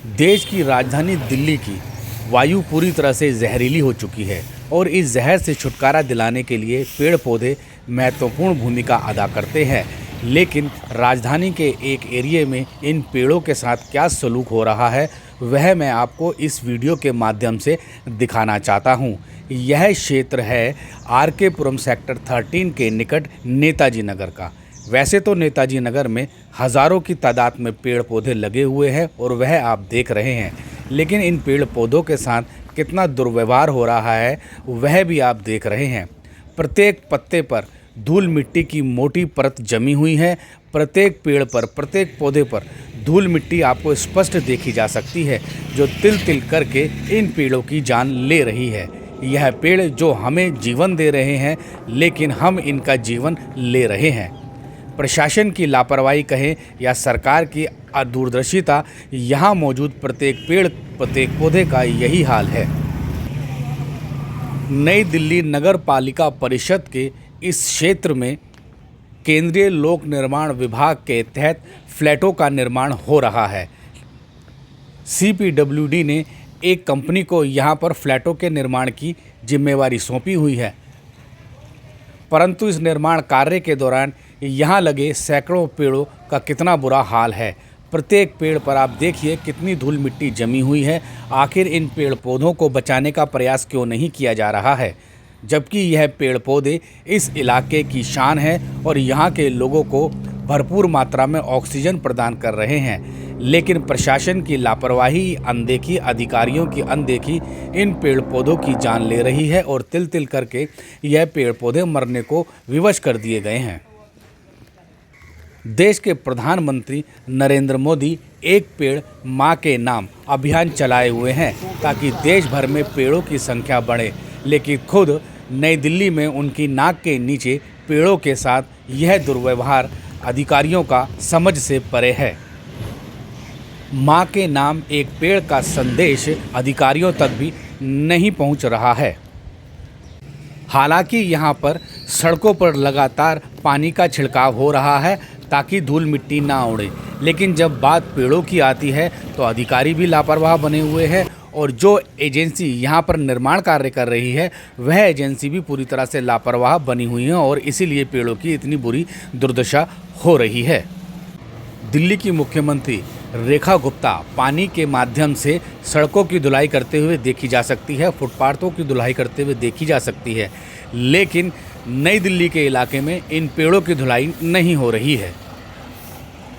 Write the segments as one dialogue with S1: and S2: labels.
S1: देश की राजधानी दिल्ली की वायु पूरी तरह से जहरीली हो चुकी है और इस जहर से छुटकारा दिलाने के लिए पेड़ पौधे महत्वपूर्ण भूमिका अदा करते हैं। लेकिन राजधानी के एक एरिया में इन पेड़ों के साथ क्या सलूक हो रहा है वह मैं आपको इस वीडियो के माध्यम से दिखाना चाहता हूं। यह क्षेत्र है आर.के. पुरम सेक्टर 13 के निकट नेताजी नगर का। वैसे तो नेताजी नगर में हज़ारों की तादाद में पेड़ पौधे लगे हुए हैं और वह आप देख रहे हैं, लेकिन इन पेड़ पौधों के साथ कितना दुर्व्यवहार हो रहा है वह भी आप देख रहे हैं। प्रत्येक पत्ते पर धूल मिट्टी की मोटी परत जमी हुई है। प्रत्येक पेड़ पर, प्रत्येक पौधे पर धूल मिट्टी आपको स्पष्ट देखी जा सकती है, जो तिल तिल करके इन पेड़ों की जान ले रही है। यह पेड़ जो हमें जीवन दे रहे हैं, लेकिन हम इनका जीवन ले रहे हैं। प्रशासन की लापरवाही कहें या सरकार की दूरदर्शिता, यहाँ मौजूद प्रत्येक पेड़, प्रत्येक पौधे का यही हाल है। नई दिल्ली नगर पालिका परिषद के इस क्षेत्र में केंद्रीय लोक निर्माण विभाग के तहत फ्लैटों का निर्माण हो रहा है। CPWD ने एक कंपनी को यहाँ पर फ्लैटों के निर्माण की जिम्मेवारी सौंपी हुई है, परंतु इस निर्माण कार्य के दौरान यहाँ लगे सैकड़ों पेड़ों का कितना बुरा हाल है। प्रत्येक पेड़ पर आप देखिए कितनी धूल मिट्टी जमी हुई है। आखिर इन पेड़ पौधों को बचाने का प्रयास क्यों नहीं किया जा रहा है, जबकि यह पेड़ पौधे इस इलाके की शान है और यहाँ के लोगों को भरपूर मात्रा में ऑक्सीजन प्रदान कर रहे हैं। लेकिन प्रशासन की लापरवाही, अनदेखी, अधिकारियों की अनदेखी इन पेड़ पौधों की जान ले रही है और तिल तिल करके यह पेड़ पौधे मरने को विवश कर दिए गए हैं। देश के प्रधानमंत्री नरेंद्र मोदी एक पेड़ माँ के नाम अभियान चलाए हुए हैं ताकि देश भर में पेड़ों की संख्या बढ़े, लेकिन खुद नई दिल्ली में उनकी नाक के नीचे पेड़ों के साथ यह दुर्व्यवहार अधिकारियों का समझ से परे है। माँ के नाम एक पेड़ का संदेश अधिकारियों तक भी नहीं पहुँच रहा है। हालांकि यहाँ पर सड़कों पर लगातार पानी का छिड़काव हो रहा है ताकि धूल मिट्टी ना उड़े, लेकिन जब बात पेड़ों की आती है तो अधिकारी भी लापरवाह बने हुए हैं और जो एजेंसी यहाँ पर निर्माण कार्य कर रही है वह एजेंसी भी पूरी तरह से लापरवाह बनी हुई है और इसीलिए पेड़ों की इतनी बुरी दुर्दशा हो रही है। दिल्ली की मुख्यमंत्री रेखा गुप्ता पानी के माध्यम से सड़कों की धुलाई करते हुए देखी जा सकती है, फुटपाथों की धुलाई करते हुए देखी जा सकती है, लेकिन नई दिल्ली के इलाके में इन पेड़ों की धुलाई नहीं हो रही है,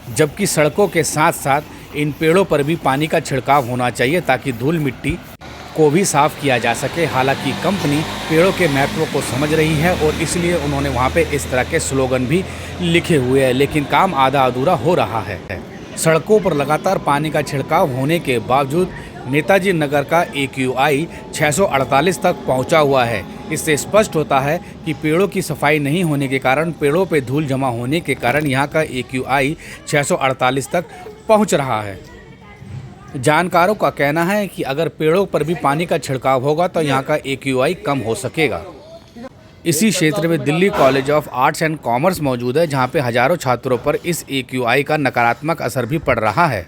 S1: जबकि सड़कों के साथ साथ इन पेड़ों पर भी पानी का छिड़काव होना चाहिए ताकि धूल मिट्टी को भी साफ़ किया जा सके। हालांकि कंपनी पेड़ों के महत्व को समझ रही है और इसलिए उन्होंने वहां पे इस तरह के स्लोगन भी लिखे हुए हैं, लेकिन काम आधा अधूरा हो रहा है। सड़कों पर लगातार पानी का छिड़काव होने के बावजूद नेताजी नगर का AQI 648 तक पहुंचा हुआ है। इससे स्पष्ट होता है कि पेड़ों की सफाई नहीं होने के कारण, पेड़ों पे धूल जमा होने के कारण यहाँ का AQI 648 तक पहुँच रहा है। जानकारों का कहना है कि अगर पेड़ों पर भी पानी का छिड़काव होगा तो यहाँ का AQI कम हो सकेगा। इसी क्षेत्र में Delhi college of arts and commerce मौजूद है, जहाँ पे हज़ारों छात्रों पर इस AQI का नकारात्मक असर भी पड़ रहा है।